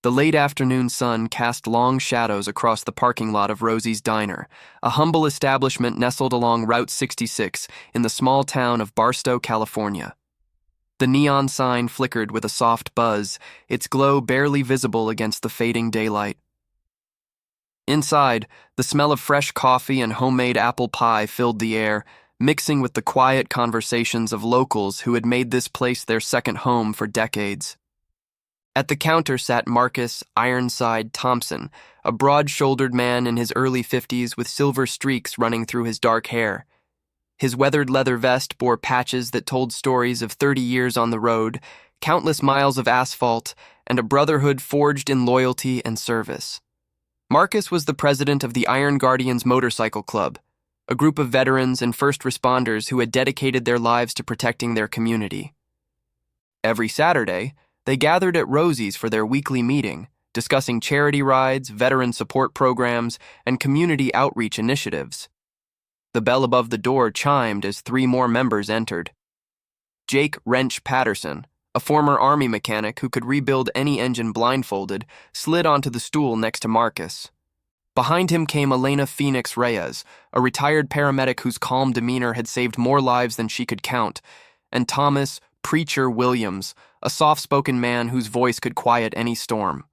The late afternoon sun cast long shadows across the parking lot of Rosie's Diner, a humble establishment nestled along Route 66 in the small town of Barstow, California. The neon sign flickered with a soft buzz, its glow barely visible against the fading daylight. Inside, the smell of fresh coffee and homemade apple pie filled the air, mixing with the quiet conversations of locals who had made this place their second home for decades. At the counter sat Marcus Ironside Thompson, a broad-shouldered man in his early 50s with silver streaks running through his dark hair. His weathered leather vest bore patches that told stories of 30 years on the road, countless miles of asphalt, and a brotherhood forged in loyalty and service. Marcus was the president of the Iron Guardians Motorcycle Club, a group of veterans and first responders who had dedicated their lives to protecting their community. Every Saturday, they gathered at Rosie's for their weekly meeting, discussing charity rides, veteran support programs, and community outreach initiatives. The bell above the door chimed as 3 more members entered. Jake Wrench Patterson, a former Army mechanic who could rebuild any engine blindfolded, slid onto the stool next to Marcus. Behind him came Elena Phoenix Reyes, a retired paramedic whose calm demeanor had saved more lives than she could count, and Thomas Preacher Williams, a soft-spoken man whose voice could quiet any storm.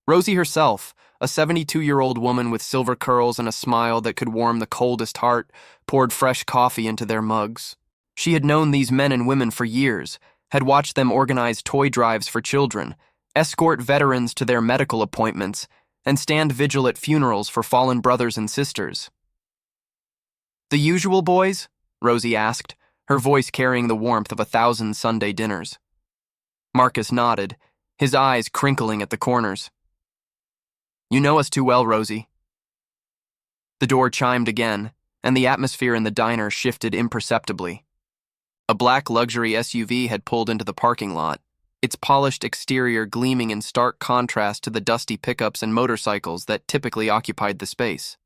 Rosie herself, a 72-year-old woman with silver curls and a smile that could warm the coldest heart, poured fresh coffee into their mugs. She had known these men and women for years, had watched them organize toy drives for children, escort veterans to their medical appointments, and stand vigil at funerals for fallen brothers and sisters. "The usual boys?" Rosie asked, her voice carrying the warmth of 1,000 Sunday dinners. Marcus nodded, his eyes crinkling at the corners. "You know us too well, Rosie." The door chimed again, and the atmosphere in the diner shifted imperceptibly. A black luxury SUV had pulled into the parking lot, its polished exterior gleaming in stark contrast to the dusty pickups and motorcycles that typically occupied the space.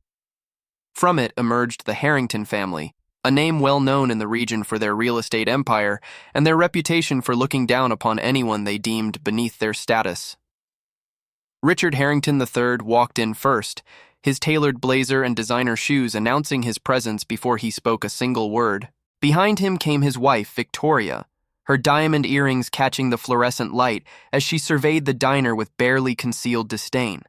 From it emerged the Harrington family, a name well known in the region for their real estate empire and their reputation for looking down upon anyone they deemed beneath their status. Richard Harrington III walked in first, his tailored blazer and designer shoes announcing his presence before he spoke a single word. Behind him came his wife, Victoria, her diamond earrings catching the fluorescent light as she surveyed the diner with barely concealed disdain.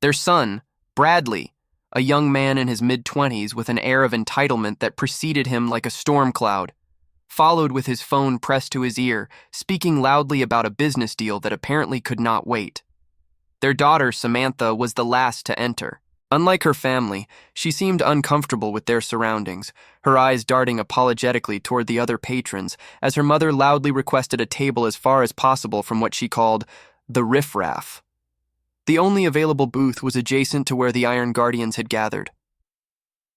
Their son, Bradley, a young man in his mid-20s with an air of entitlement that preceded him like a storm cloud, followed with his phone pressed to his ear, speaking loudly about a business deal that apparently could not wait. Their daughter, Samantha, was the last to enter. Unlike her family, she seemed uncomfortable with their surroundings, her eyes darting apologetically toward the other patrons as her mother loudly requested a table as far as possible from what she called the riffraff. The only available booth was adjacent to where the Iron Guardians had gathered.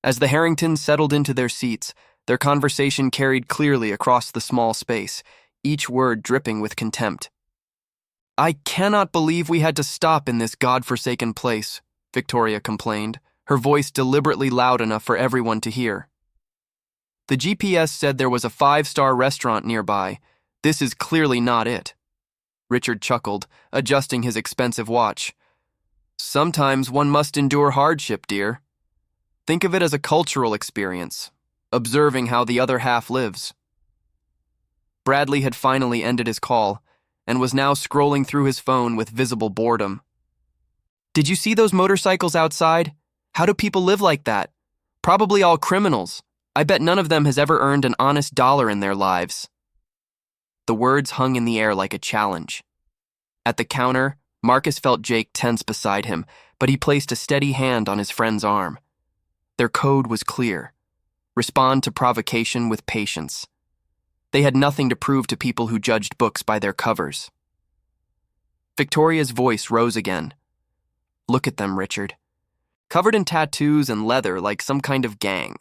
As the Harringtons settled into their seats, their conversation carried clearly across the small space, each word dripping with contempt. "I cannot believe we had to stop in this godforsaken place," Victoria complained, her voice deliberately loud enough for everyone to hear. "The GPS said there was a 5-star restaurant nearby. This is clearly not it." Richard chuckled, adjusting his expensive watch. "Sometimes one must endure hardship, dear. Think of it as a cultural experience, observing how the other half lives." Bradley had finally ended his call and was now scrolling through his phone with visible boredom. "Did you see those motorcycles outside? How do people live like that? Probably all criminals. I bet none of them has ever earned an honest dollar in their lives." The words hung in the air like a challenge. At the counter, Marcus felt Jake tense beside him, but he placed a steady hand on his friend's arm. Their code was clear. Respond to provocation with patience. They had nothing to prove to people who judged books by their covers. Victoria's voice rose again. "Look at them, Richard. Covered in tattoos and leather like some kind of gang.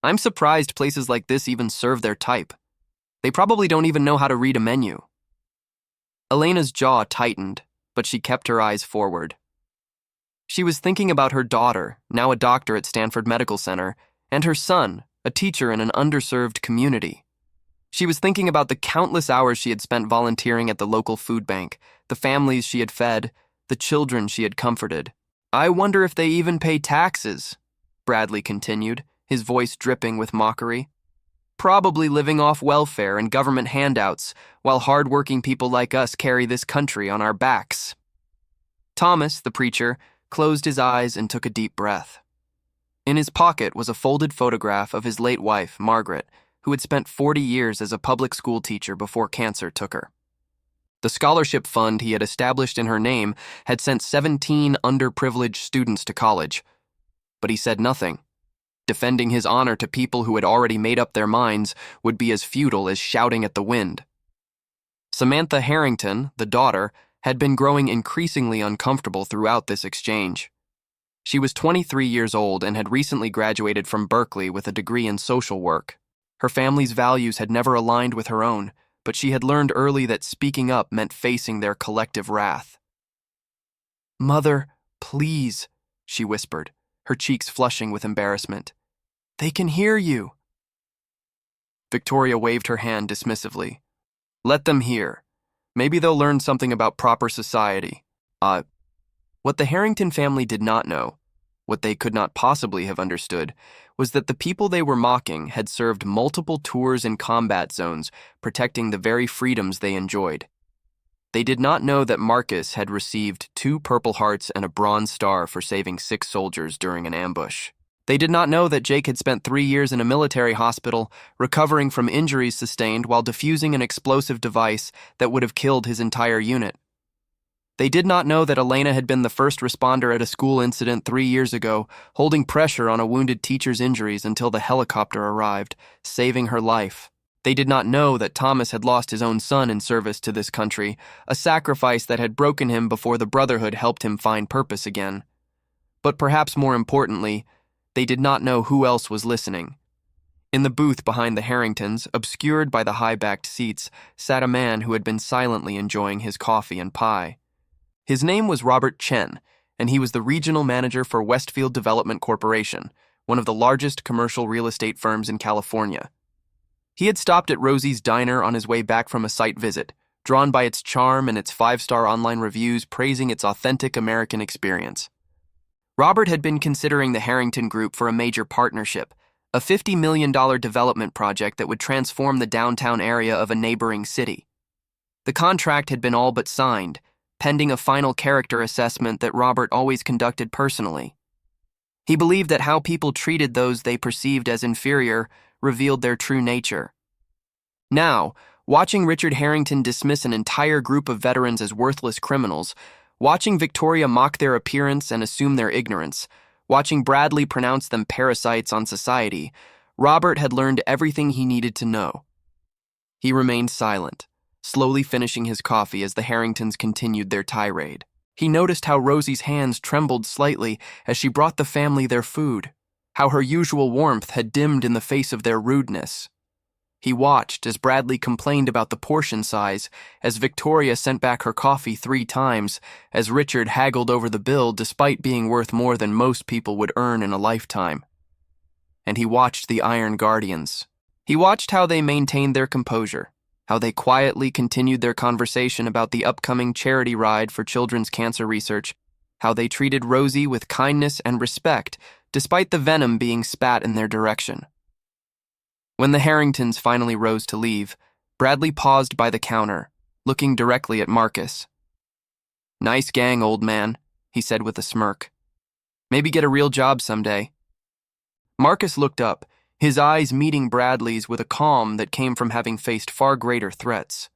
I'm surprised places like this even serve their type. They probably don't even know how to read a menu." Elena's jaw tightened, but she kept her eyes forward. She was thinking about her daughter, now a doctor at Stanford Medical Center, and her son, a teacher in an underserved community. She was thinking about the countless hours she had spent volunteering at the local food bank, the families she had fed, the children she had comforted. "I wonder if they even pay taxes," Bradley continued, his voice dripping with mockery. "Probably living off welfare and government handouts, while hard-working people like us carry this country on our backs." Thomas, the preacher, closed his eyes and took a deep breath. In his pocket was a folded photograph of his late wife, Margaret, who had spent 40 years as a public school teacher before cancer took her. The scholarship fund he had established in her name had sent 17 underprivileged students to college. But he said nothing. Defending his honor to people who had already made up their minds would be as futile as shouting at the wind. Samantha Harrington, the daughter, had been growing increasingly uncomfortable throughout this exchange. She was 23 years old and had recently graduated from Berkeley with a degree in social work. Her family's values had never aligned with her own, but she had learned early that speaking up meant facing their collective wrath. "Mother, please," she whispered, her cheeks flushing with embarrassment. "They can hear you." Victoria waved her hand dismissively. "Let them hear. Maybe they'll learn something about proper society." What the Harrington family did not know, what they could not possibly have understood, was that the people they were mocking had served multiple tours in combat zones, protecting the very freedoms they enjoyed. They did not know that Marcus had received 2 Purple Hearts and a Bronze Star for saving 6 soldiers during an ambush. They did not know that Jake had spent 3 years in a military hospital, recovering from injuries sustained while defusing an explosive device that would have killed his entire unit. They did not know that Elena had been the first responder at a school incident 3 years ago, holding pressure on a wounded teacher's injuries until the helicopter arrived, saving her life. They did not know that Thomas had lost his own son in service to this country, a sacrifice that had broken him before the Brotherhood helped him find purpose again. But perhaps more importantly, they did not know who else was listening. In the booth behind the Harringtons, obscured by the high-backed seats, sat a man who had been silently enjoying his coffee and pie. His name was Robert Chen, and he was the regional manager for Westfield Development Corporation, one of the largest commercial real estate firms in California. He had stopped at Rosie's Diner on his way back from a site visit, drawn by its charm and its 5-star online reviews praising its authentic American experience. Robert had been considering the Harrington Group for a major partnership, a $50 million development project that would transform the downtown area of a neighboring city. The contract had been all but signed, pending a final character assessment that Robert always conducted personally. He believed that how people treated those they perceived as inferior revealed their true nature. Now, watching Richard Harrington dismiss an entire group of veterans as worthless criminals, watching Victoria mock their appearance and assume their ignorance, watching Bradley pronounce them parasites on society, Robert had learned everything he needed to know. He remained silent, slowly finishing his coffee as the Harringtons continued their tirade. He noticed how Rosie's hands trembled slightly as she brought the family their food, how her usual warmth had dimmed in the face of their rudeness. He watched as Bradley complained about the portion size, as Victoria sent back her coffee 3 times, as Richard haggled over the bill despite being worth more than most people would earn in a lifetime. And he watched the Iron Guardians. He watched how they maintained their composure, how they quietly continued their conversation about the upcoming charity ride for children's cancer research, how they treated Rosie with kindness and respect, despite the venom being spat in their direction. When the Harringtons finally rose to leave, Bradley paused by the counter, looking directly at Marcus. "Nice gang, old man," he said with a smirk. "Maybe get a real job someday." Marcus looked up, his eyes meeting Bradley's with a calm that came from having faced far greater threats.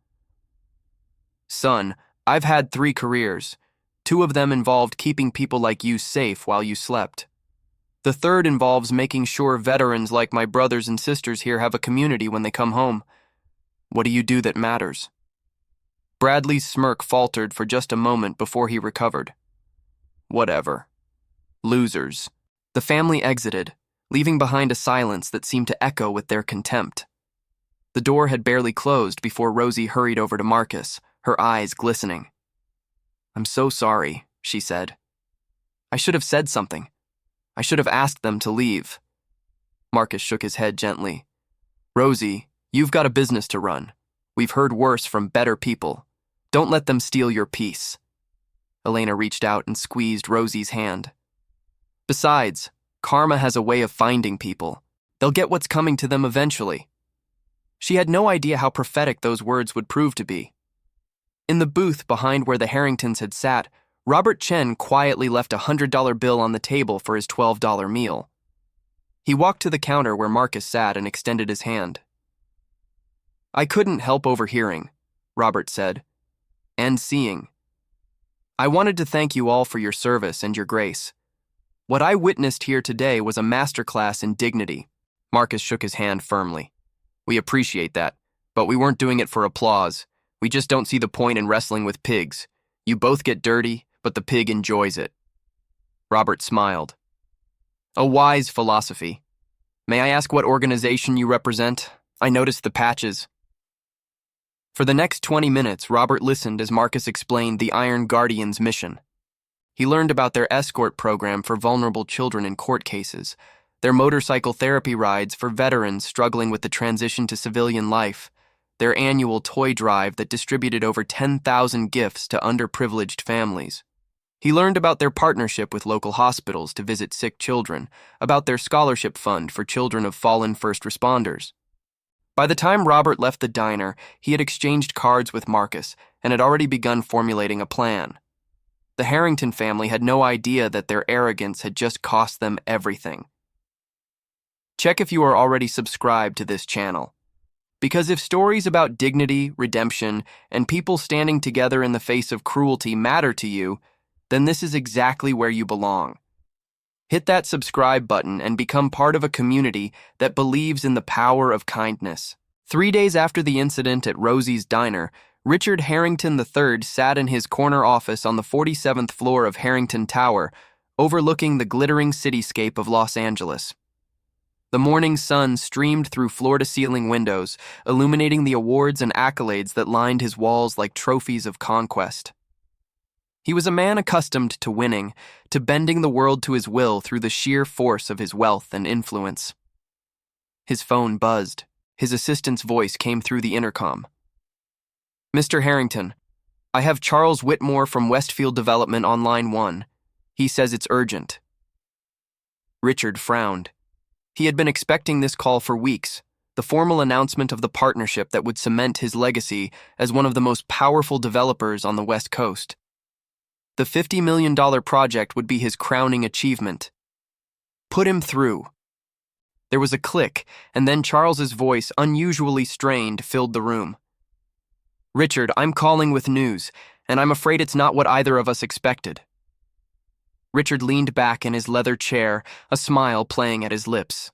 "Son, I've had 3 careers. 2 of them involved keeping people like you safe while you slept. The 3rd involves making sure veterans like my brothers and sisters here have a community when they come home. What do you do that matters?" Bradley's smirk faltered for just a moment before he recovered. "Whatever. Losers." The family exited, leaving behind a silence that seemed to echo with their contempt. The door had barely closed before Rosie hurried over to Marcus, her eyes glistening. "I'm so sorry," she said. "I should have said something. I should have asked them to leave." Marcus shook his head gently. "Rosie, You've got a business to run. We've heard worse from better people. Don't let them steal your peace. Elena reached out and squeezed Rosie's hand. Besides, karma has a way of finding people. They'll get what's coming to them eventually. She had no idea how prophetic those words would prove to be. In the booth behind where the Harringtons had sat, Robert Chen quietly left a $100 bill on the table for his $12 meal. He walked to the counter where Marcus sat and extended his hand. I couldn't help overhearing, Robert said, and seeing. I wanted to thank you all for your service and your grace. What I witnessed here today was a masterclass in dignity. Marcus shook his hand firmly. We appreciate that, but we weren't doing it for applause. We just don't see the point in wrestling with pigs. You both get dirty, but the pig enjoys it. Robert smiled. A wise philosophy. May I ask what organization you represent? I noticed the patches. For the next 20 minutes, Robert listened as Marcus explained the Iron Guardian's mission. He learned about their escort program for vulnerable children in court cases, their motorcycle therapy rides for veterans struggling with the transition to civilian life, their annual toy drive that distributed over 10,000 gifts to underprivileged families. He learned about their partnership with local hospitals to visit sick children, about their scholarship fund for children of fallen first responders. By the time Robert left the diner, he had exchanged cards with Marcus and had already begun formulating a plan. The Harrington family had no idea that their arrogance had just cost them everything. Check if you are already subscribed to this channel. Because if stories about dignity, redemption, and people standing together in the face of cruelty matter to you, then this is exactly where you belong. Hit that subscribe button and become part of a community that believes in the power of kindness. 3 days after the incident at Rosie's Diner, Richard Harrington III sat in his corner office on the 47th floor of Harrington Tower, overlooking the glittering cityscape of Los Angeles. The morning sun streamed through floor-to-ceiling windows, illuminating the awards and accolades that lined his walls like trophies of conquest. He was a man accustomed to winning, to bending the world to his will through the sheer force of his wealth and influence. His phone buzzed. His assistant's voice came through the intercom. Mr. Harrington, I have Charles Whitmore from Westfield Development on line 1. He says it's urgent. Richard frowned. He had been expecting this call for weeks, the formal announcement of the partnership that would cement his legacy as one of the most powerful developers on the West Coast. The $50 million project would be his crowning achievement. Put him through. There was a click, and then Charles's voice, unusually strained, filled the room. Richard, I'm calling with news, and I'm afraid it's not what either of us expected. Richard leaned back in his leather chair, a smile playing at his lips.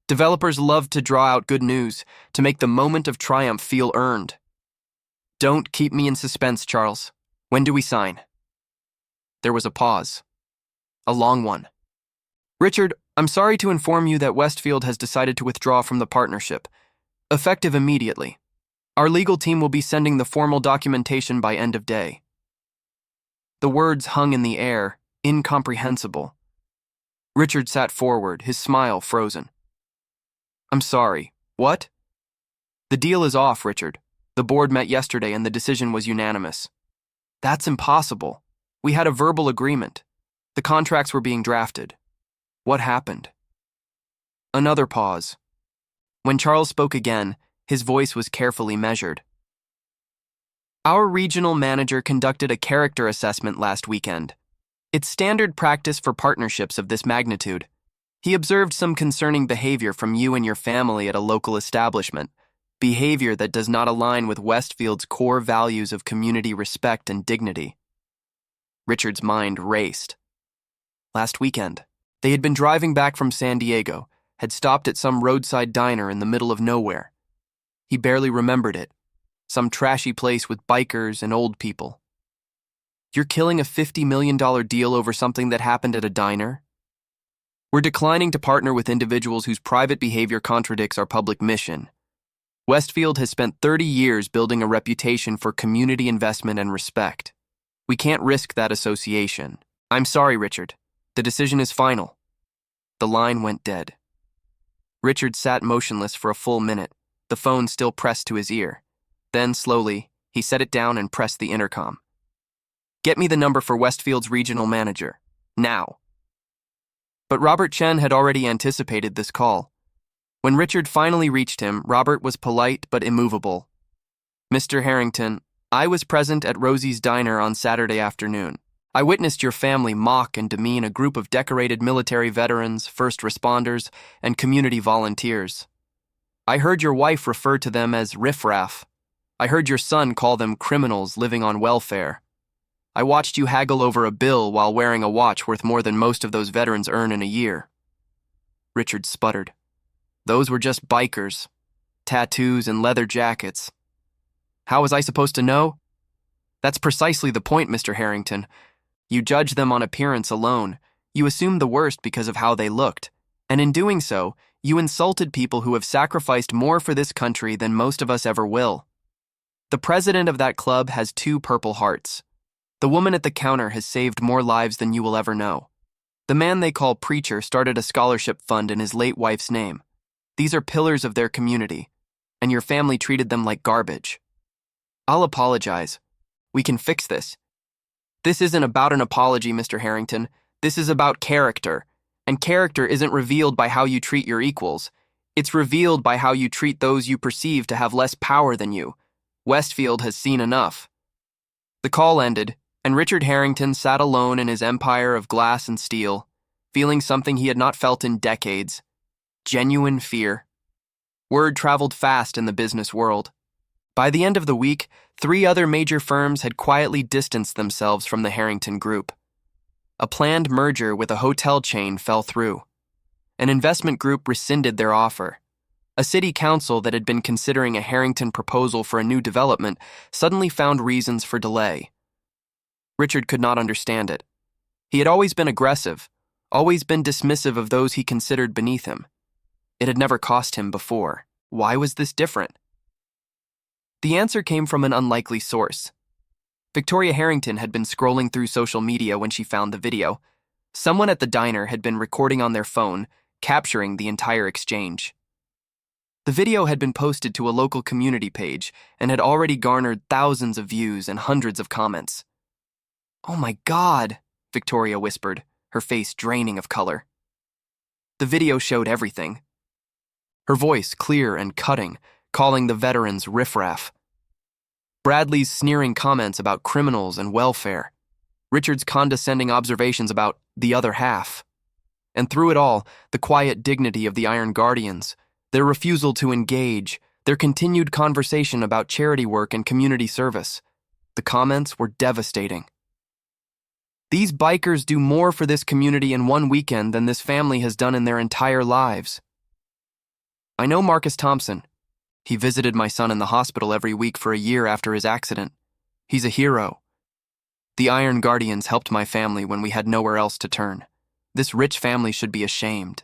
Developers love to draw out good news, to make the moment of triumph feel earned. Don't keep me in suspense, Charles. When do we sign? There was a pause. A long one. Richard, I'm sorry to inform you that Westfield has decided to withdraw from the partnership, effective immediately. Our legal team will be sending the formal documentation by end of day. The words hung in the air, incomprehensible. Richard sat forward, his smile frozen. I'm sorry. What? The deal is off, Richard. The board met yesterday and the decision was unanimous. That's impossible. We had a verbal agreement. The contracts were being drafted. What happened? Another pause. When Charles spoke again, his voice was carefully measured. Our regional manager conducted a character assessment last weekend. It's standard practice for partnerships of this magnitude. He observed some concerning behavior from you and your family at a local establishment, behavior that does not align with Westfield's core values of community respect and dignity. Richard's mind raced. Last weekend, they had been driving back from San Diego, had stopped at some roadside diner in the middle of nowhere. He barely remembered it. Some trashy place with bikers and old people. You're killing a $50 million deal over something that happened at a diner? We're declining to partner with individuals whose private behavior contradicts our public mission. Westfield has spent 30 years building a reputation for community investment and respect. We can't risk that association. I'm sorry, Richard. The decision is final. The line went dead. Richard sat motionless for a full minute, the phone still pressed to his ear. Then, slowly, he set it down and pressed the intercom. "Get me the number for Westfield's regional manager. Now." But Robert Chen had already anticipated this call. When Richard finally reached him, Robert was polite but immovable. "Mr. Harrington, I was present at Rosie's diner on Saturday afternoon. I witnessed your family mock and demean a group of decorated military veterans, first responders, and community volunteers. I heard your wife refer to them as riffraff. I heard your son call them criminals living on welfare. I watched you haggle over a bill while wearing a watch worth more than most of those veterans earn in a year." Richard sputtered. "Those were just bikers. Tattoos and leather jackets. How was I supposed to know?" "That's precisely the point, Mr. Harrington. You judge them on appearance alone. You assumed the worst because of how they looked. And in doing so, you insulted people who have sacrificed more for this country than most of us ever will. The president of that club has 2 Purple Hearts. The woman at the counter has saved more lives than you will ever know. The man they call Preacher started a scholarship fund in his late wife's name. These are pillars of their community, and your family treated them like garbage. I'll apologize. We can fix this. This isn't about an apology, Mr. Harrington. This is about character, and character isn't revealed by how you treat your equals. It's revealed by how you treat those you perceive to have less power than you. Westfield has seen enough." The call ended, and Richard Harrington sat alone in his empire of glass and steel, feeling something he had not felt in decades: genuine fear. Word traveled fast in the business world. By the end of the week, 3 other major firms had quietly distanced themselves from the Harrington Group. A planned merger with a hotel chain fell through. An investment group rescinded their offer. A city council that had been considering a Harrington proposal for a new development suddenly found reasons for delay. Richard could not understand it. He had always been aggressive, always been dismissive of those he considered beneath him. It had never cost him before. Why was this different? The answer came from an unlikely source. Victoria Harrington had been scrolling through social media when she found the video. Someone at the diner had been recording on their phone, capturing the entire exchange. The video had been posted to a local community page and had already garnered thousands of views and hundreds of comments. "Oh my God," Victoria whispered, her face draining of color. The video showed everything. Her voice clear and cutting, calling the veterans riffraff. Bradley's sneering comments about criminals and welfare. Richard's condescending observations about the other half. And through it all, the quiet dignity of the Iron Guardians, their refusal to engage, their continued conversation about charity work and community service. The comments were devastating. "These bikers do more for this community in one weekend than this family has done in their entire lives. I know Marcus Thompson. He visited my son in the hospital every week for a year after his accident. He's a hero. The Iron Guardians helped my family when we had nowhere else to turn. This rich family should be ashamed.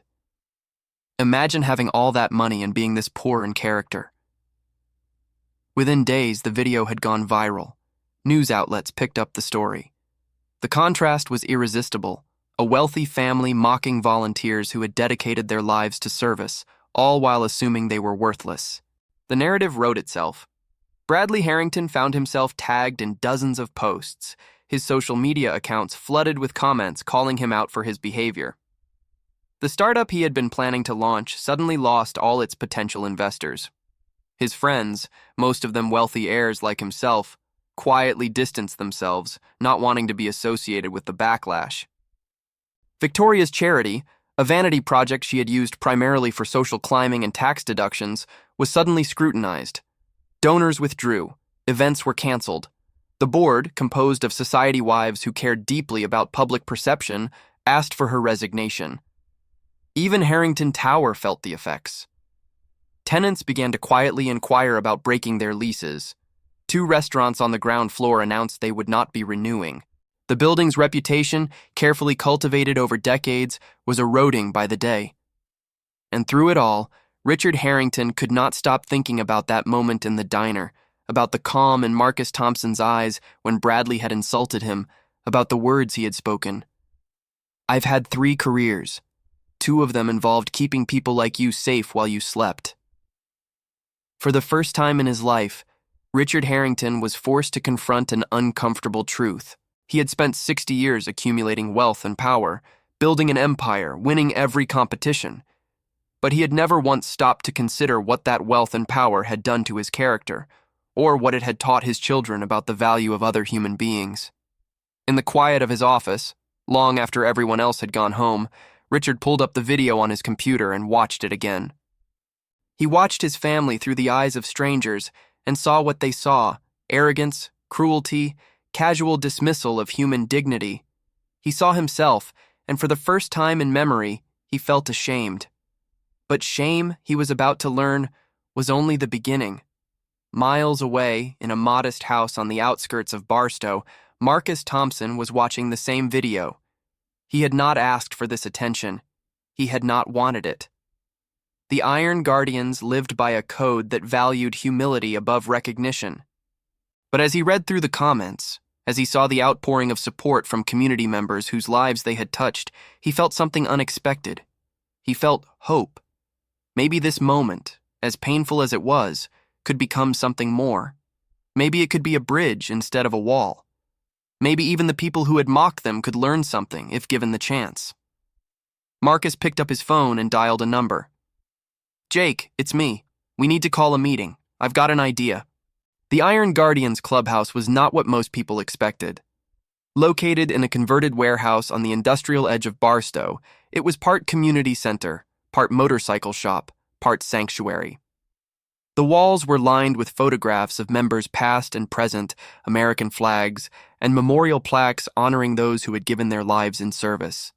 Imagine having all that money and being this poor in character." Within days, the video had gone viral. News outlets picked up the story. The contrast was irresistible. A wealthy family mocking volunteers who had dedicated their lives to service, all while assuming they were worthless. The narrative wrote itself. Bradley Harrington found himself tagged in dozens of posts, his social media accounts flooded with comments calling him out for his behavior. The startup he had been planning to launch suddenly lost all its potential investors. His friends, most of them wealthy heirs like himself, quietly distanced themselves, not wanting to be associated with the backlash. Victoria's charity, a vanity project she had used primarily for social climbing and tax deductions, was suddenly scrutinized. Donors withdrew. Events were canceled. The board, composed of society wives who cared deeply about public perception, asked for her resignation. Even Harrington Tower felt the effects. Tenants began to quietly inquire about breaking their leases. 2 restaurants on the ground floor announced they would not be renewing. The building's reputation, carefully cultivated over decades, was eroding by the day. And through it all, Richard Harrington could not stop thinking about that moment in the diner, about the calm in Marcus Thompson's eyes when Bradley had insulted him, about the words he had spoken. "I've had 3 careers. 2 of them involved keeping people like you safe while you slept." For the first time in his life, Richard Harrington was forced to confront an uncomfortable truth. He had spent 60 years accumulating wealth and power, building an empire, winning every competition. But he had never once stopped to consider what that wealth and power had done to his character, or what it had taught his children about the value of other human beings. In the quiet of his office, long after everyone else had gone home, Richard pulled up the video on his computer and watched it again. He watched his family through the eyes of strangers and saw what they saw: arrogance, cruelty, casual dismissal of human dignity. He saw himself, and for the first time in memory, he felt ashamed. But shame, he was about to learn, was only the beginning. Miles away, in a modest house on the outskirts of Barstow, Marcus Thompson was watching the same video. He had not asked for this attention. He had not wanted it. The Iron Guardians lived by a code that valued humility above recognition. But as he read through the comments, as he saw the outpouring of support from community members whose lives they had touched, he felt something unexpected. He felt hope. Maybe this moment, as painful as it was, could become something more. Maybe it could be a bridge instead of a wall. Maybe even the people who had mocked them could learn something if given the chance. Marcus picked up his phone and dialed a number. "Jake, it's me. We need to call a meeting. I've got an idea." The Iron Guardians clubhouse was not what most people expected. Located in a converted warehouse on the industrial edge of Barstow, it was part community center, part motorcycle shop, part sanctuary. The walls were lined with photographs of members past and present, American flags, and memorial plaques honoring those who had given their lives in service.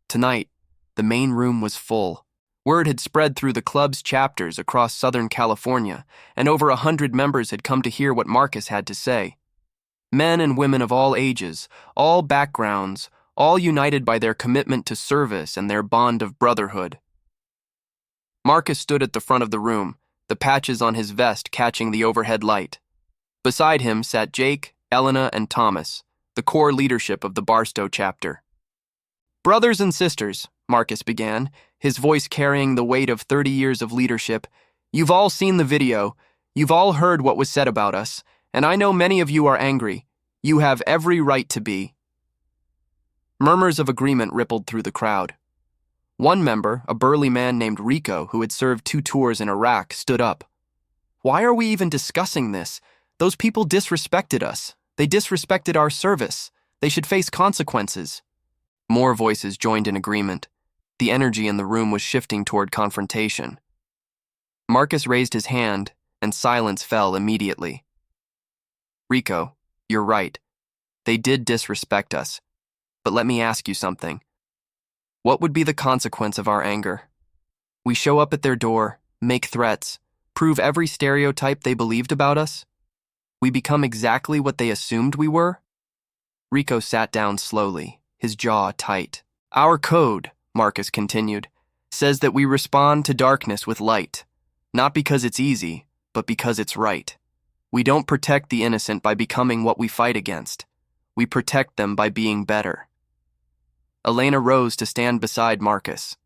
Tonight, the main room was full. Word had spread through the club's chapters across Southern California, and over 100 members had come to hear what Marcus had to say. Men and women of all ages, all backgrounds, all united by their commitment to service and their bond of brotherhood. Marcus stood at the front of the room, the patches on his vest catching the overhead light. Beside him sat Jake, Elena, and Thomas, the core leadership of the Barstow chapter. "Brothers and sisters," Marcus began, his voice carrying the weight of 30 years of leadership, "you've all seen the video, you've all heard what was said about us, and I know many of you are angry. You have every right to be." Murmurs of agreement rippled through the crowd. One member, a burly man named Rico, who had served 2 tours in Iraq, stood up. "Why are we even discussing this? Those people disrespected us. They disrespected our service. They should face consequences." More voices joined in agreement. The energy in the room was shifting toward confrontation. Marcus raised his hand, and silence fell immediately. "Rico, you're right. They did disrespect us. But let me ask you something. What would be the consequence of our anger? We show up at their door, make threats, prove every stereotype they believed about us? We become exactly what they assumed we were?" Rico sat down slowly, his jaw tight. "Our code," Marcus continued, "says that we respond to darkness with light, not because it's easy, but because it's right. We don't protect the innocent by becoming what we fight against. We protect them by being better." Elena rose to stand beside Marcus.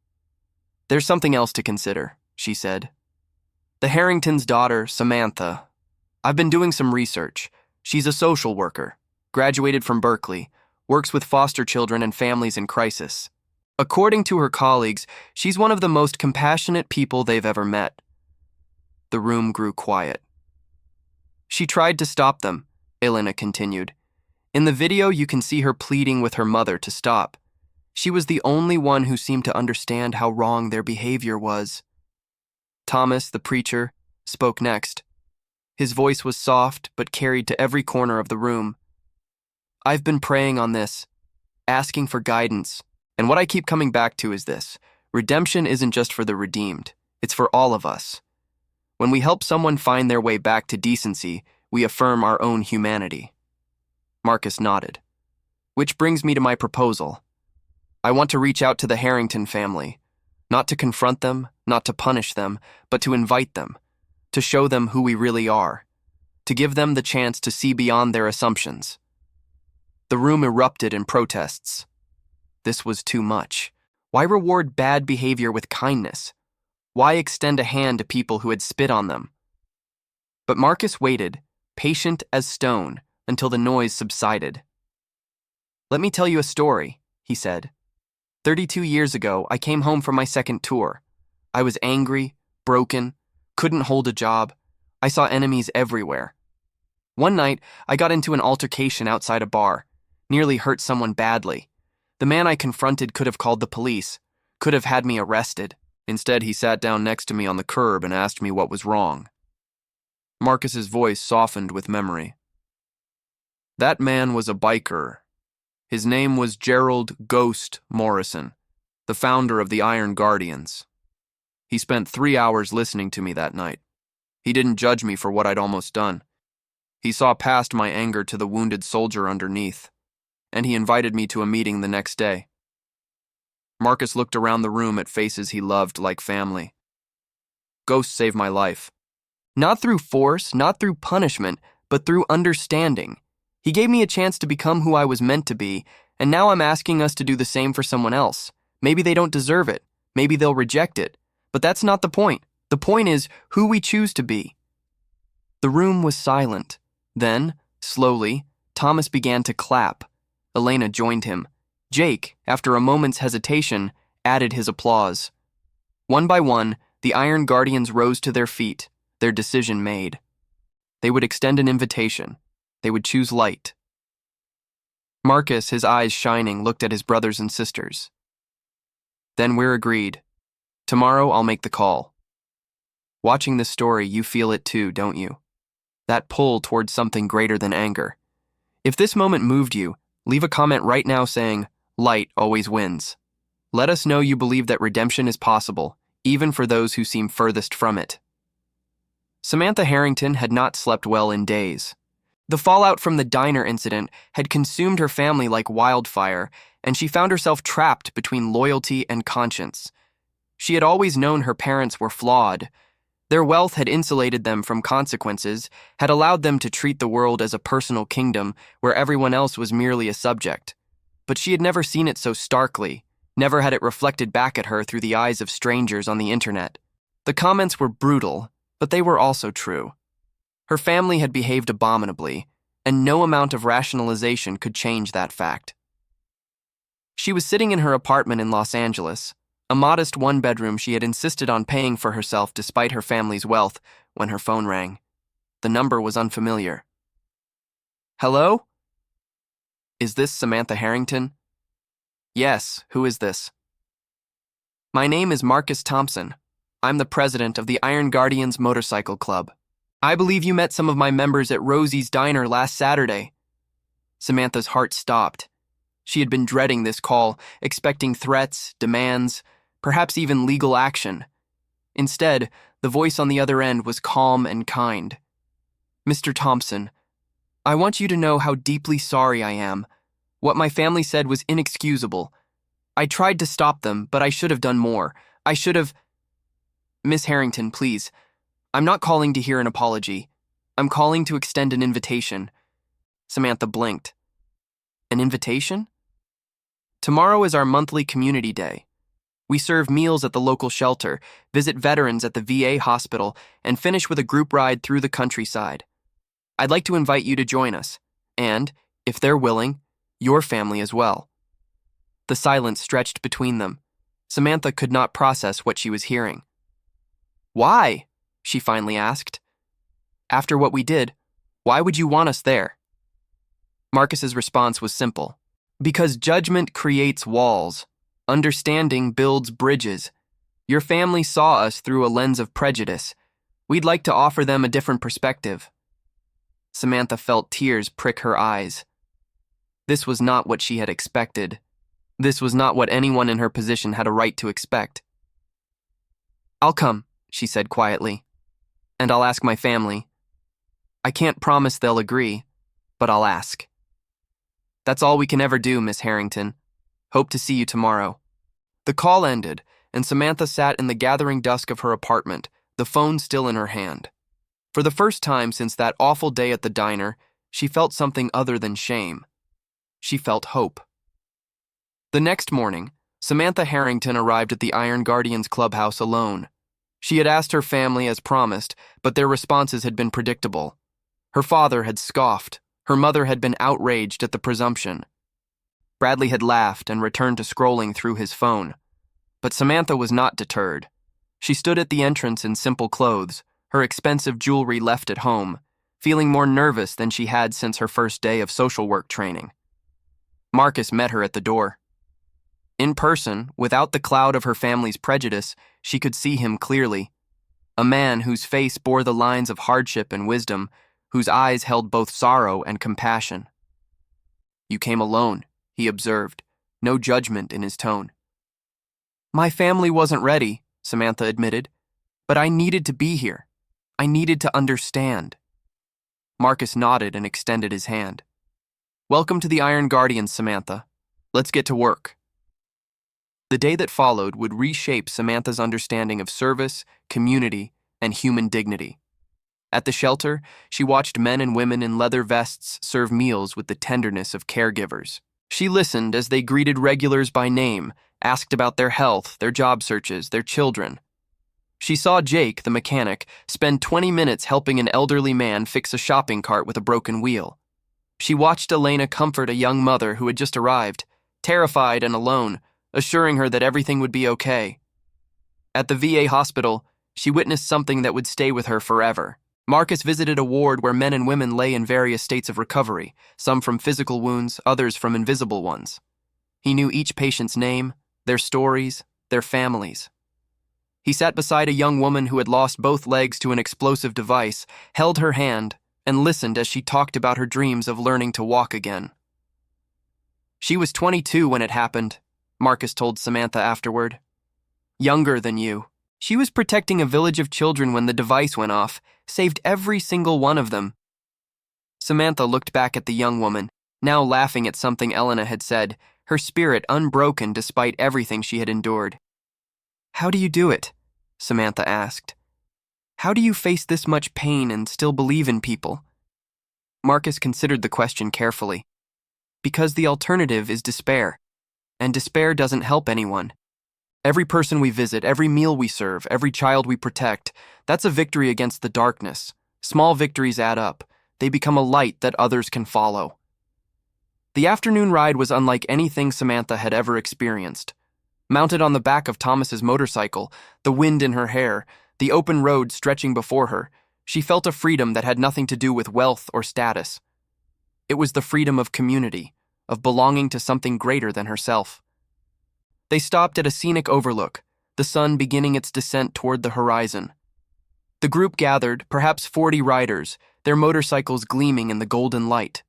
"There's something else to consider," she said. "The Harrington's daughter, Samantha. I've been doing some research. She's a social worker, graduated from Berkeley, works with foster children and families in crisis. According to her colleagues, she's one of the most compassionate people they've ever met." The room grew quiet. "She tried to stop them," Elena continued. "In the video, you can see her pleading with her mother to stop. She was the only one who seemed to understand how wrong their behavior was." Thomas, the preacher, spoke next. His voice was soft but carried to every corner of the room. "I've been praying on this, asking for guidance, and what I keep coming back to is this: redemption isn't just for the redeemed, it's for all of us. When we help someone find their way back to decency, we affirm our own humanity." Marcus nodded. "Which brings me to my proposal. I want to reach out to the Harrington family, not to confront them, not to punish them, but to invite them, to show them who we really are, to give them the chance to see beyond their assumptions." The room erupted in protests. This was too much. Why reward bad behavior with kindness? Why extend a hand to people who had spit on them? But Marcus waited, patient as stone, until the noise subsided. "Let me tell you a story," he said. 32 years ago, I came home from my second tour. I was angry, broken, couldn't hold a job. I saw enemies everywhere. One night, I got into an altercation outside a bar, nearly hurt someone badly. The man I confronted could have called the police, could have had me arrested. Instead, he sat down next to me on the curb and asked me what was wrong. Marcus's voice softened with memory. That man was a biker. His name was Gerald Ghost Morrison, the founder of the Iron Guardians. He spent 3 hours listening to me that night. He didn't judge me for what I'd almost done. He saw past my anger to the wounded soldier underneath, and he invited me to a meeting the next day. Marcus looked around the room at faces he loved like family. Ghost saved my life. Not through force, not through punishment, but through understanding. He gave me a chance to become who I was meant to be, and now I'm asking us to do the same for someone else. Maybe they don't deserve it. Maybe they'll reject it. But that's not the point. The point is who we choose to be. The room was silent. Then, slowly, Thomas began to clap. Elena joined him. Jake, after a moment's hesitation, added his applause. One by one, the Iron Guardians rose to their feet, their decision made. They would extend an invitation. They would choose light. Marcus, his eyes shining, looked at his brothers and sisters. Then we're agreed. Tomorrow I'll make the call. Watching this story, you feel it too, don't you? That pull towards something greater than anger. If this moment moved you, leave a comment right now saying, "Light always wins." Let us know you believe that redemption is possible, even for those who seem furthest from it. Samantha Harrington had not slept well in days. The fallout from the diner incident had consumed her family like wildfire, and she found herself trapped between loyalty and conscience. She had always known her parents were flawed. Their wealth had insulated them from consequences, had allowed them to treat the world as a personal kingdom where everyone else was merely a subject. But she had never seen it so starkly, never had it reflected back at her through the eyes of strangers on the internet. The comments were brutal, but they were also true. Her family had behaved abominably, and no amount of rationalization could change that fact. She was sitting in her apartment in Los Angeles, a modest one-bedroom she had insisted on paying for herself despite her family's wealth, when her phone rang. The number was unfamiliar. "Hello? Is this Samantha Harrington?" "Yes, who is this?" "My name is Marcus Thompson. I'm the president of the Iron Guardians Motorcycle Club. I believe you met some of my members at Rosie's Diner last Saturday." Samantha's heart stopped. She had been dreading this call, expecting threats, demands, perhaps even legal action. Instead, the voice on the other end was calm and kind. "Mr. Thompson, I want you to know how deeply sorry I am. What my family said was inexcusable. I tried to stop them, but I should have done more. I should have—" "Miss Harrington, please. I'm not calling to hear an apology. I'm calling to extend an invitation." Samantha blinked. "An invitation?" "Tomorrow is our monthly community day. We serve meals at the local shelter, visit veterans at the VA hospital, and finish with a group ride through the countryside. I'd like to invite you to join us, and, if they're willing, your family as well." The silence stretched between them. Samantha could not process what she was hearing. "Why?" she finally asked. "After what we did, why would you want us there?" Marcus's response was simple. "Because judgment creates walls. Understanding builds bridges. Your family saw us through a lens of prejudice. We'd like to offer them a different perspective." Samantha felt tears prick her eyes. This was not what she had expected. This was not what anyone in her position had a right to expect. "I'll come," she said quietly. "And I'll ask my family. I can't promise they'll agree, but I'll ask." "That's all we can ever do, Miss Harrington. Hope to see you tomorrow." The call ended, and Samantha sat in the gathering dusk of her apartment, the phone still in her hand. For the first time since that awful day at the diner, she felt something other than shame. She felt hope. The next morning, Samantha Harrington arrived at the Iron Guardians clubhouse alone. She had asked her family as promised, but their responses had been predictable. Her father had scoffed. Her mother had been outraged at the presumption. Bradley had laughed and returned to scrolling through his phone. But Samantha was not deterred. She stood at the entrance in simple clothes, her expensive jewelry left at home, feeling more nervous than she had since her first day of social work training. Marcus met her at the door. In person, without the cloud of her family's prejudice, she could see him clearly. A man whose face bore the lines of hardship and wisdom, whose eyes held both sorrow and compassion. "You came alone," he observed, no judgment in his tone. "My family wasn't ready," Samantha admitted, "but I needed to be here. I needed to understand." Marcus nodded and extended his hand. "Welcome to the Iron Guardians, Samantha. Let's get to work." The day that followed would reshape Samantha's understanding of service, community, and human dignity. At the shelter, she watched men and women in leather vests serve meals with the tenderness of caregivers. She listened as they greeted regulars by name, asked about their health, their job searches, their children. She saw Jake, the mechanic, spend 20 minutes helping an elderly man fix a shopping cart with a broken wheel. She watched Elena comfort a young mother who had just arrived, terrified and alone, assuring her that everything would be okay. At the VA hospital, she witnessed something that would stay with her forever. Marcus visited a ward where men and women lay in various states of recovery, some from physical wounds, others from invisible ones. He knew each patient's name, their stories, their families. He sat beside a young woman who had lost both legs to an explosive device, held her hand, and listened as she talked about her dreams of learning to walk again. "She was 22 when it happened," Marcus told Samantha afterward. "Younger than you. She was protecting a village of children when the device went off, saved every single one of them." Samantha looked back at the young woman, now laughing at something Elena had said, her spirit unbroken despite everything she had endured. "How do you do it?" Samantha asked. "How do you face this much pain and still believe in people?" Marcus considered the question carefully. "Because the alternative is despair, and despair doesn't help anyone. Every person we visit, every meal we serve, every child we protect, that's a victory against the darkness. Small victories add up. They become a light that others can follow." The afternoon ride was unlike anything Samantha had ever experienced. Mounted on the back of Thomas's motorcycle, the wind in her hair, the open road stretching before her, she felt a freedom that had nothing to do with wealth or status. It was the freedom of community, of belonging to something greater than herself. They stopped at a scenic overlook, the sun beginning its descent toward the horizon. The group gathered, perhaps 40 riders, their motorcycles gleaming in the golden light.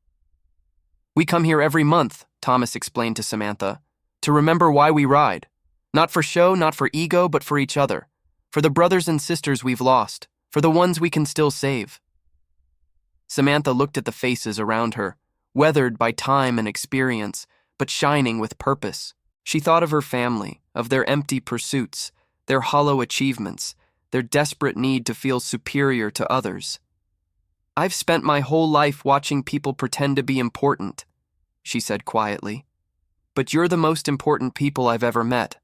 "We come here every month," Thomas explained to Samantha, "to remember why we ride. Not for show, not for ego, but for each other. For the brothers and sisters we've lost. For the ones we can still save." Samantha looked at the faces around her, weathered by time and experience, but shining with purpose. She thought of her family, of their empty pursuits, their hollow achievements, their desperate need to feel superior to others. "I've spent my whole life watching people pretend to be important," she said quietly. "But you're the most important people I've ever met.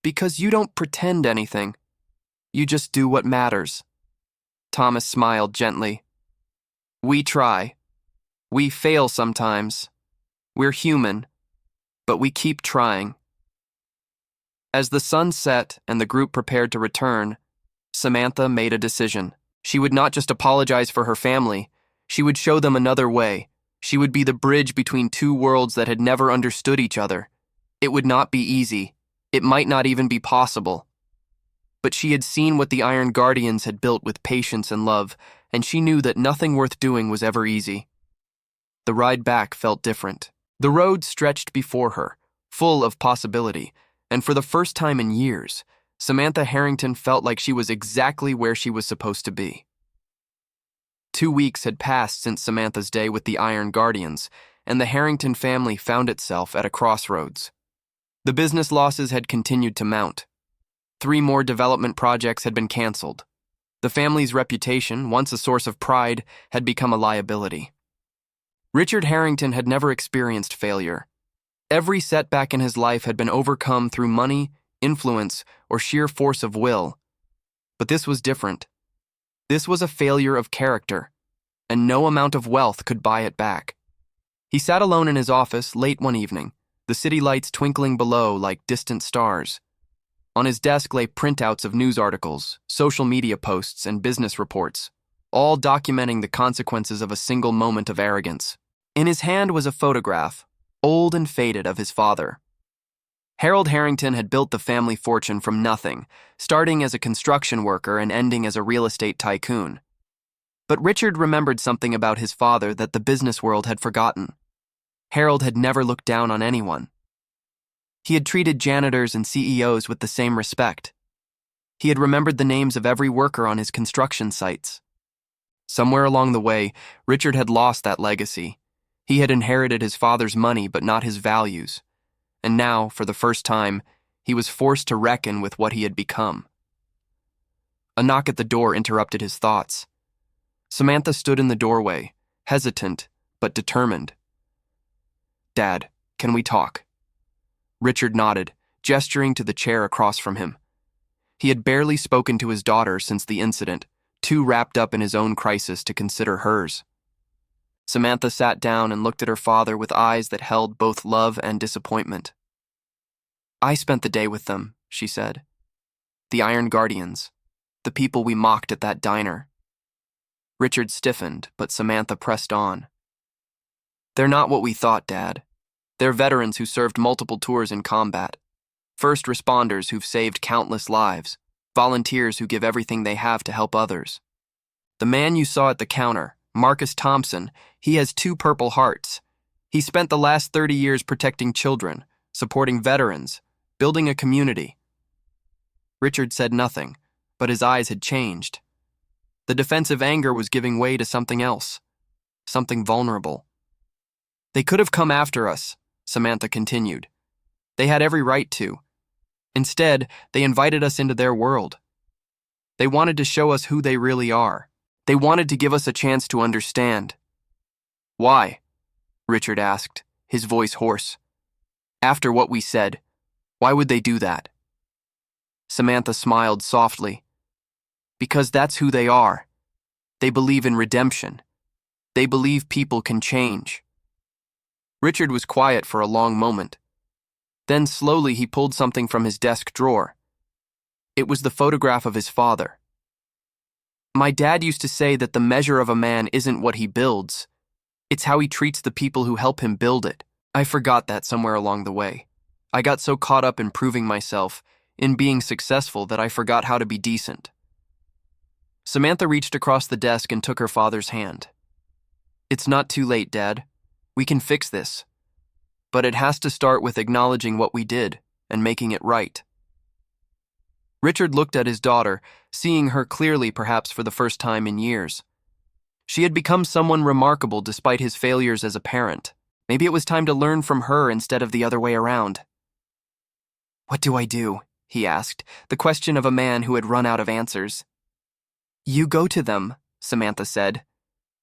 Because you don't pretend anything. You just do what matters." Thomas smiled gently. "We try. We fail sometimes. We're human. But we keep trying." As the sun set and the group prepared to return, Samantha made a decision. She would not just apologize for her family. She would show them another way. She would be the bridge between two worlds that had never understood each other. It would not be easy. It might not even be possible. But she had seen what the Iron Guardians had built with patience and love, and she knew that nothing worth doing was ever easy. The ride back felt different. The road stretched before her, full of possibility, and for the first time in years, Samantha Harrington felt like she was exactly where she was supposed to be. 2 weeks had passed since Samantha's day with the Iron Guardians, and the Harrington family found itself at a crossroads. The business losses had continued to mount. 3 more development projects had been canceled. The family's reputation, once a source of pride, had become a liability. Richard Harrington had never experienced failure. Every setback in his life had been overcome through money, influence, or sheer force of will. But this was different. This was a failure of character, and no amount of wealth could buy it back. He sat alone in his office late one evening, the city lights twinkling below like distant stars. On his desk lay printouts of news articles, social media posts, and business reports, all documenting the consequences of a single moment of arrogance. In his hand was a photograph, old and faded, of his father. Harold Harrington had built the family fortune from nothing, starting as a construction worker and ending as a real estate tycoon. But Richard remembered something about his father that the business world had forgotten. Harold had never looked down on anyone. He had treated janitors and CEOs with the same respect. He had remembered the names of every worker on his construction sites. Somewhere along the way, Richard had lost that legacy. He had inherited his father's money but not his values. And now, for the first time, he was forced to reckon with what he had become. A knock at the door interrupted his thoughts. Samantha stood in the doorway, hesitant but determined. "Dad, can we talk?" Richard nodded, gesturing to the chair across from him. He had barely spoken to his daughter since the incident, too wrapped up in his own crisis to consider hers. Samantha sat down and looked at her father with eyes that held both love and disappointment. "I spent the day with them," she said. "The Iron Guardians, the people we mocked at that diner." Richard stiffened, but Samantha pressed on. "They're not what we thought, Dad. They're veterans who served multiple tours in combat, first responders who've saved countless lives, volunteers who give everything they have to help others. The man you saw at the counter, Marcus Thompson, he has 2 Purple Hearts. He spent the last 30 years protecting children, supporting veterans, building a community." Richard said nothing, but his eyes had changed. The defensive anger was giving way to something else, something vulnerable. "They could have come after us," Samantha continued. "They had every right to. Instead, they invited us into their world. They wanted to show us who they really are. They wanted to give us a chance to understand." "Why?" Richard asked, his voice hoarse. "After what we said, why would they do that?" Samantha smiled softly. "Because that's who they are. They believe in redemption. They believe people can change." Richard was quiet for a long moment. Then slowly he pulled something from his desk drawer. It was the photograph of his father. "My dad used to say that the measure of a man isn't what he builds. It's how he treats the people who help him build it. I forgot that somewhere along the way. I got so caught up in proving myself, in being successful, that I forgot how to be decent." Samantha reached across the desk and took her father's hand. "It's not too late, Dad. We can fix this. But it has to start with acknowledging what we did and making it right." Richard looked at his daughter, seeing her clearly perhaps for the first time in years. She had become someone remarkable despite his failures as a parent. Maybe it was time to learn from her instead of the other way around. "What do I do?" he asked, the question of a man who had run out of answers. "You go to them," Samantha said.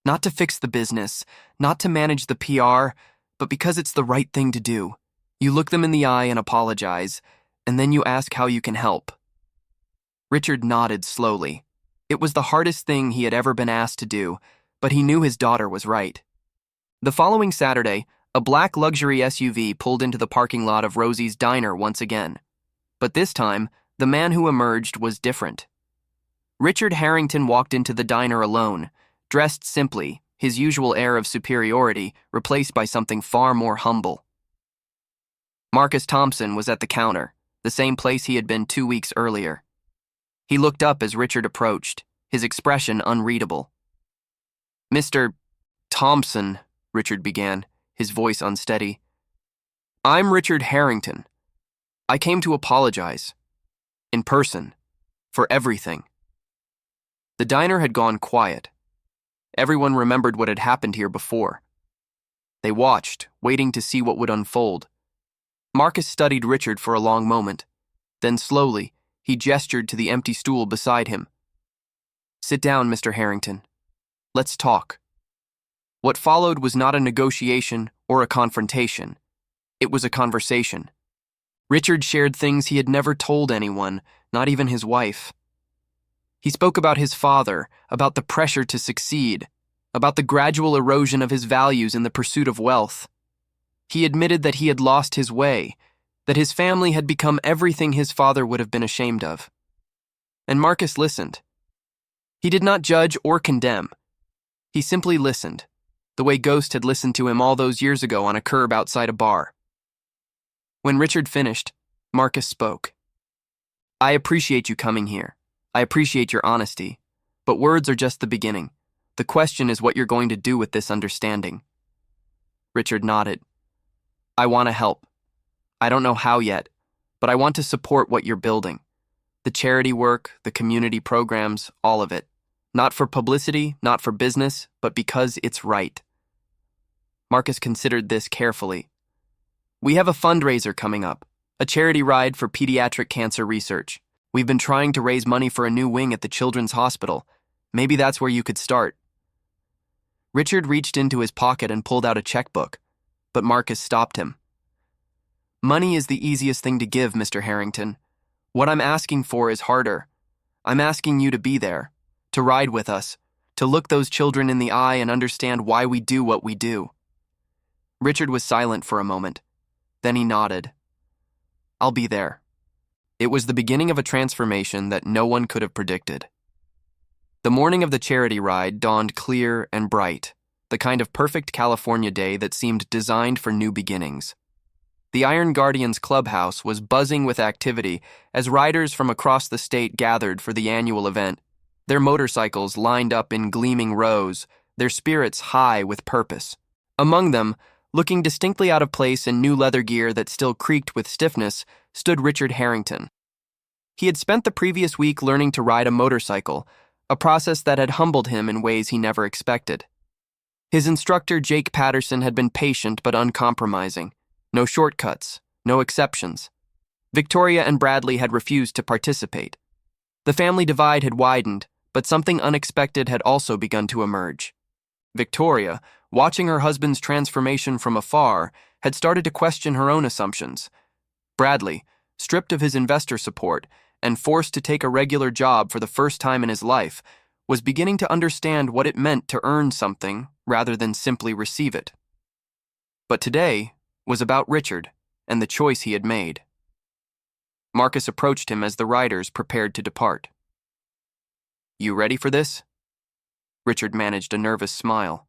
"Not to fix the business, not to manage the PR, but because it's the right thing to do. You look them in the eye and apologize, and then you ask how you can help." Richard nodded slowly. It was the hardest thing he had ever been asked to do, but he knew his daughter was right. The following Saturday, a black luxury SUV pulled into the parking lot of Rosie's Diner once again. But this time, the man who emerged was different. Richard Harrington walked into the diner alone, dressed simply, his usual air of superiority replaced by something far more humble. Marcus Thompson was at the counter, the same place he had been 2 weeks earlier. He looked up as Richard approached, his expression unreadable. "Mr. Thompson," Richard began, his voice unsteady. "I'm Richard Harrington. I came to apologize, in person, for everything." The diner had gone quiet. Everyone remembered what had happened here before. They watched, waiting to see what would unfold. Marcus studied Richard for a long moment. Then slowly, he gestured to the empty stool beside him. "Sit down, Mr. Harrington. Let's talk." What followed was not a negotiation or a confrontation. It was a conversation. Richard shared things he had never told anyone, not even his wife. He spoke about his father, about the pressure to succeed, about the gradual erosion of his values in the pursuit of wealth. He admitted that he had lost his way, that his family had become everything his father would have been ashamed of. And Marcus listened. He did not judge or condemn. He simply listened, the way Ghost had listened to him all those years ago on a curb outside a bar. When Richard finished, Marcus spoke. "I appreciate you coming here. I appreciate your honesty. But words are just the beginning. The question is what you're going to do with this understanding." Richard nodded. "I want to help. I don't know how yet, but I want to support what you're building. The charity work, the community programs, all of it. Not for publicity, not for business, but because it's right." Marcus considered this carefully. "We have a fundraiser coming up, a charity ride for pediatric cancer research. We've been trying to raise money for a new wing at the Children's Hospital. Maybe that's where you could start." Richard reached into his pocket and pulled out a checkbook, but Marcus stopped him. "Money is the easiest thing to give, Mr. Harrington. What I'm asking for is harder. I'm asking you to be there, to ride with us, to look those children in the eye and understand why we do what we do." Richard was silent for a moment. Then he nodded. "I'll be there." It was the beginning of a transformation that no one could have predicted. The morning of the charity ride dawned clear and bright, the kind of perfect California day that seemed designed for new beginnings. The Iron Guardians clubhouse was buzzing with activity as riders from across the state gathered for the annual event, their motorcycles lined up in gleaming rows, their spirits high with purpose. Among them, looking distinctly out of place in new leather gear that still creaked with stiffness, stood Richard Harrington. He had spent the previous week learning to ride a motorcycle, a process that had humbled him in ways he never expected. His instructor, Jake Patterson, had been patient but uncompromising. No shortcuts, no exceptions. Victoria and Bradley had refused to participate. The family divide had widened, but something unexpected had also begun to emerge. Victoria, watching her husband's transformation from afar, had started to question her own assumptions. Bradley, stripped of his investor support and forced to take a regular job for the first time in his life, was beginning to understand what it meant to earn something rather than simply receive it. But today was about Richard and the choice he had made. Marcus approached him as the riders prepared to depart. "You ready for this?" Richard managed a nervous smile.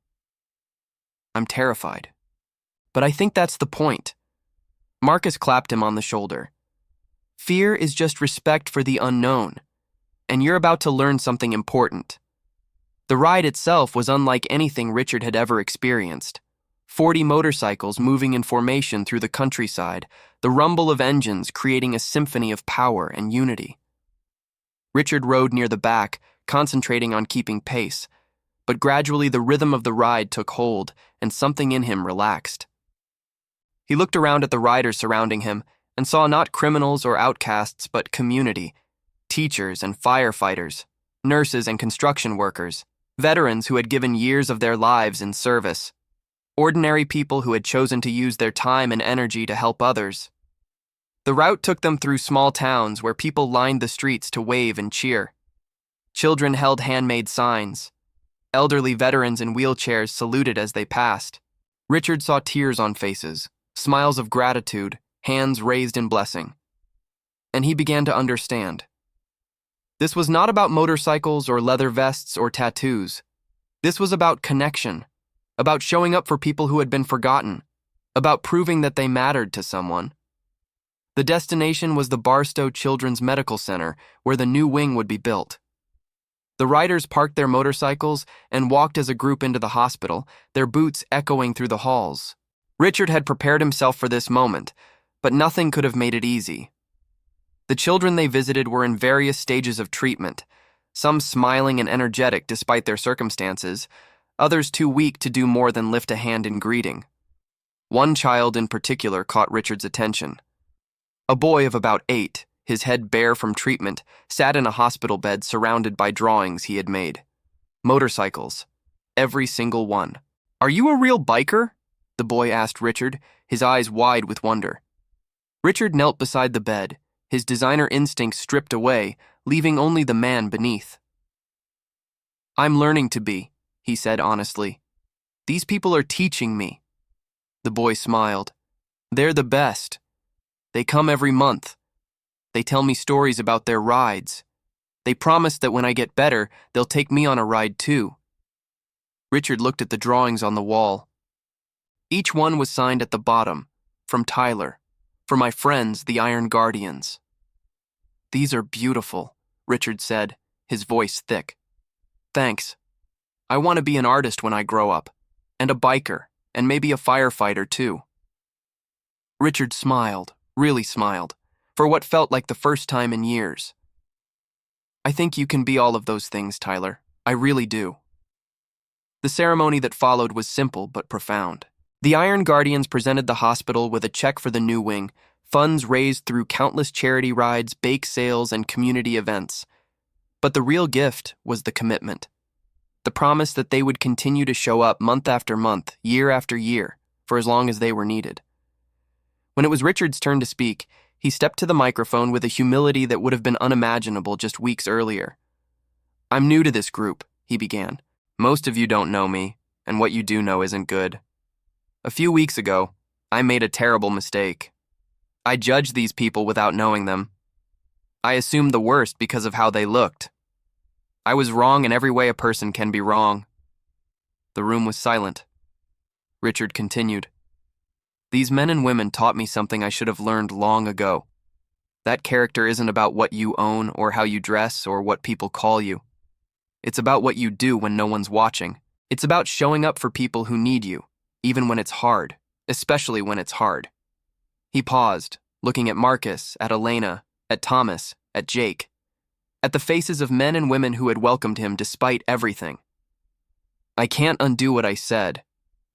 "I'm terrified. But I think that's the point." Marcus clapped him on the shoulder. "Fear is just respect for the unknown, and you're about to learn something important." The ride itself was unlike anything Richard had ever experienced. 40 motorcycles moving in formation through the countryside, the rumble of engines creating a symphony of power and unity. Richard rode near the back, concentrating on keeping pace, but gradually the rhythm of the ride took hold and something in him relaxed. He looked around at the riders surrounding him and saw not criminals or outcasts but community, teachers and firefighters, nurses and construction workers, veterans who had given years of their lives in service, ordinary people who had chosen to use their time and energy to help others. The route took them through small towns where people lined the streets to wave and cheer. Children held handmade signs. Elderly veterans in wheelchairs saluted as they passed. Richard saw tears on faces, smiles of gratitude, hands raised in blessing. And he began to understand. This was not about motorcycles or leather vests or tattoos. This was about connection, about showing up for people who had been forgotten, about proving that they mattered to someone. The destination was the Barstow Children's Medical Center, where the new wing would be built. The riders parked their motorcycles and walked as a group into the hospital, their boots echoing through the halls. Richard had prepared himself for this moment, but nothing could have made it easy. The children they visited were in various stages of treatment, some smiling and energetic despite their circumstances, others too weak to do more than lift a hand in greeting. One child in particular caught Richard's attention. A boy of about 8, his head bare from treatment, sat in a hospital bed surrounded by drawings he had made. Motorcycles. Every single one. "Are you a real biker?" the boy asked Richard, his eyes wide with wonder. Richard knelt beside the bed, his designer instincts stripped away, leaving only the man beneath. I'm learning to be, he said honestly. These people are teaching me. The boy smiled. They're the best. They come every month. They tell me stories about their rides. They promise that when I get better, they'll take me on a ride too. Richard looked at the drawings on the wall. Each one was signed at the bottom, from Tyler, for my friends, the Iron Guardians. These are beautiful, Richard said, his voice thick. Thanks. I want to be an artist when I grow up, and a biker, and maybe a firefighter too. Richard smiled, really smiled, for what felt like the first time in years. I think you can be all of those things, Tyler. I really do. The ceremony that followed was simple but profound. The Iron Guardians presented the hospital with a check for the new wing, funds raised through countless charity rides, bake sales, and community events. But the real gift was the commitment. The promise that they would continue to show up month after month, year after year, for as long as they were needed. When it was Richard's turn to speak, he stepped to the microphone with a humility that would have been unimaginable just weeks earlier. I'm new to this group, he began. Most of you don't know me, and what you do know isn't good. A few weeks ago, I made a terrible mistake. I judged these people without knowing them. I assumed the worst because of how they looked. I was wrong in every way a person can be wrong. The room was silent. Richard continued. These men and women taught me something I should have learned long ago. That character isn't about what you own or how you dress or what people call you. It's about what you do when no one's watching. It's about showing up for people who need you, even when it's hard, especially when it's hard. He paused, looking at Marcus, at Elena, at Thomas, at Jake, at the faces of men and women who had welcomed him despite everything. I can't undo what I said.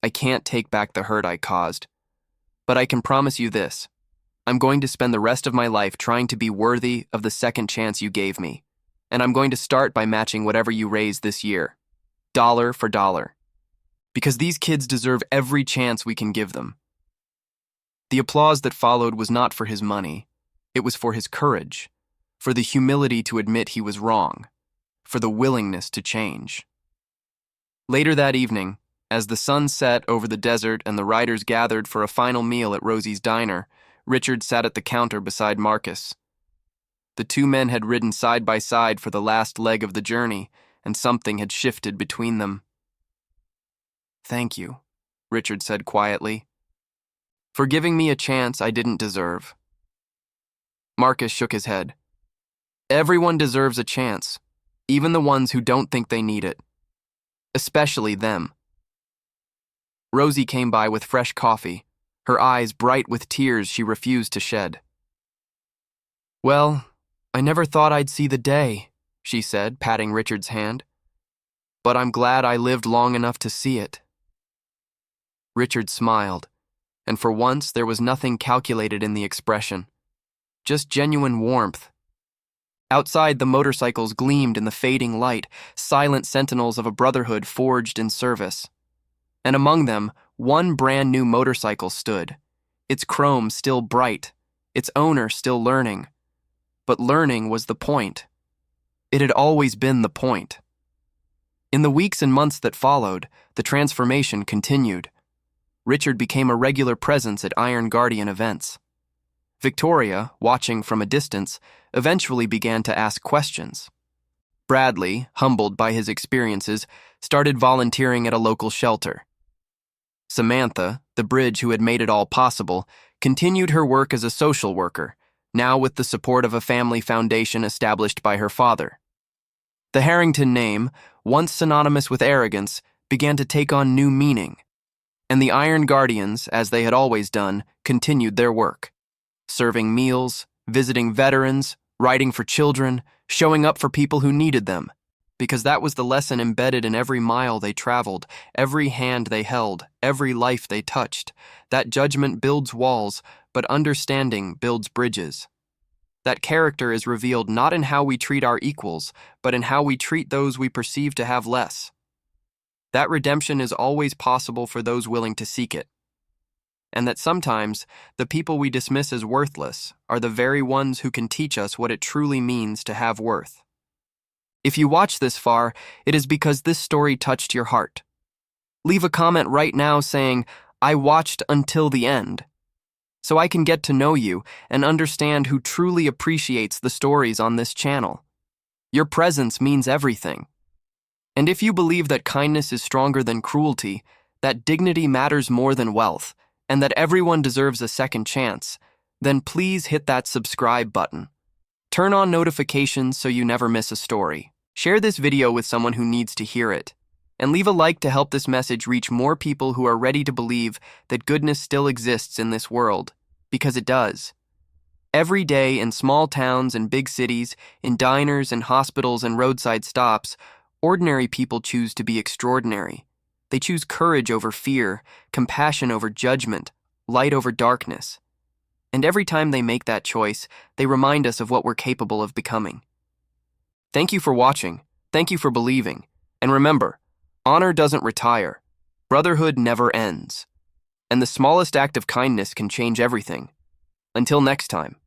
I can't take back the hurt I caused. But I can promise you this. I'm going to spend the rest of my life trying to be worthy of the second chance you gave me. And I'm going to start by matching whatever you raise this year, dollar for dollar. Because these kids deserve every chance we can give them. The applause that followed was not for his money. It was for his courage, for the humility to admit he was wrong, for the willingness to change. Later that evening, as the sun set over the desert and the riders gathered for a final meal at Rosie's diner, Richard sat at the counter beside Marcus. The two men had ridden side by side for the last leg of the journey, and something had shifted between them. Thank you, Richard said quietly, for giving me a chance I didn't deserve. Marcus shook his head. Everyone deserves a chance, even the ones who don't think they need it. Especially them. Rosie came by with fresh coffee, her eyes bright with tears she refused to shed. Well, I never thought I'd see the day, she said, patting Richard's hand. But I'm glad I lived long enough to see it. Richard smiled, and for once there was nothing calculated in the expression, just genuine warmth. Outside, the motorcycles gleamed in the fading light, silent sentinels of a brotherhood forged in service. And among them, one brand new motorcycle stood, its chrome still bright, its owner still learning. But learning was the point. It had always been the point. In the weeks and months that followed, the transformation continued. Richard became a regular presence at Iron Guardian events. Victoria, watching from a distance, eventually began to ask questions. Bradley, humbled by his experiences, started volunteering at a local shelter. Samantha, the bridge who had made it all possible, continued her work as a social worker, now with the support of a family foundation established by her father. The Harrington name, once synonymous with arrogance, began to take on new meaning. And the Iron Guardians, as they had always done, continued their work. Serving meals, visiting veterans, writing for children, showing up for people who needed them. Because that was the lesson embedded in every mile they traveled, every hand they held, every life they touched. That judgment builds walls, but understanding builds bridges. That character is revealed not in how we treat our equals, but in how we treat those we perceive to have less. That redemption is always possible for those willing to seek it. And that sometimes the people we dismiss as worthless are the very ones who can teach us what it truly means to have worth. If you watch this far, it is because this story touched your heart. Leave a comment right now saying, "I watched until the end," so I can get to know you and understand who truly appreciates the stories on this channel. Your presence means everything. And if you believe that kindness is stronger than cruelty, that dignity matters more than wealth, and that everyone deserves a second chance, then please hit that subscribe button. Turn on notifications so you never miss a story. Share this video with someone who needs to hear it. And leave a like to help this message reach more people who are ready to believe that goodness still exists in this world, because it does. Every day in small towns and big cities, in diners and hospitals and roadside stops, ordinary people choose to be extraordinary. They choose courage over fear, compassion over judgment, light over darkness. And every time they make that choice, they remind us of what we're capable of becoming. Thank you for watching. Thank you for believing. And remember, honor doesn't retire. Brotherhood never ends. And the smallest act of kindness can change everything. Until next time.